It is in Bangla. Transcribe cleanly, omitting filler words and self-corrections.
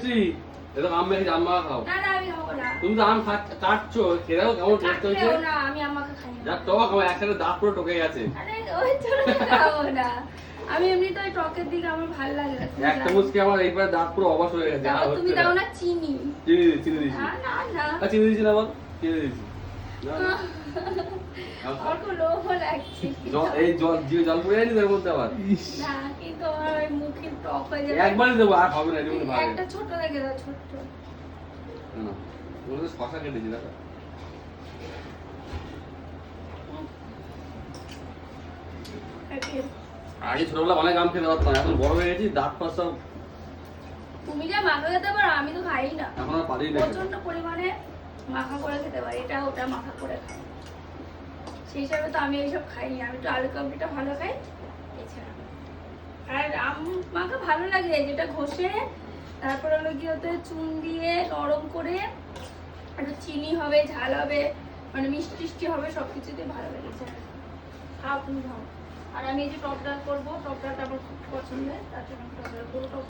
মিষ্টি। এটা আম মেখে আম মাখা খাও। না না আমি খাবো না। তুমি তো আম কাটছো, খেলেও কেমন টেস্ট হয়েছে। না আমি আমাকে খাই না। যা টক, আমার একসাথে দাঁত পুরো টকে গেছে। আরে ওই জন্য খাবো না। আমি এমনি তো টকের দিকে আমার ভালো লাগে না। এক চামচ কি আমার এইবার দাঁত পুরো অবশ হয়ে গেছে। আর তুমি দাও না চিনি। চিনি দিয়েছি। না না না। চিনি দিয়েছি না বল? চিনি দিয়েছি। আমার খুব লোভ লাগছে। এই জল পড়ে যায়নি তার মধ্যে আবার। না কিন্তু আমার ওই মুখে টক হয়ে যাবে। একবারই দেবো, আর হবে না। একটা ছোট রেখে দাও, ছোট। না ওগুলো তো শশা কেটেছি দেখো। আগে ছোটবেলা অনেক আম খেতে পারতাম, এখন বড় হয়ে গেছি, দাঁত পাঁচ সব। তুমি যা মাখা খেতে পারো আমি তো খাই না। এখন আর পারি না। প্রচন্ড পরিমাণে মাখা করে খেতে পারি, এটা ওটা মাখা করে খাই। সেই হিসাবে তো আমি এইসব খাই না। আমি তো আলু কাবলিটা ভালো খাই, এছাড়া আর আম মাখা ভালো লাগে, যেটা ঘষে তারপর হলো কি হতে চুন দিয়ে নরম করে একটু চিনি হবে, ঝাল হবে, মানে মিষ্টি টিষ্টি হবে, সবকিছুতে ভালো লেগেছে। খাও তুমি খাও। আর আমি এই যে টক ডাল করবো, টক ডালটা আমার খুব পছন্দের, তার জন্য টক ডাল করবো।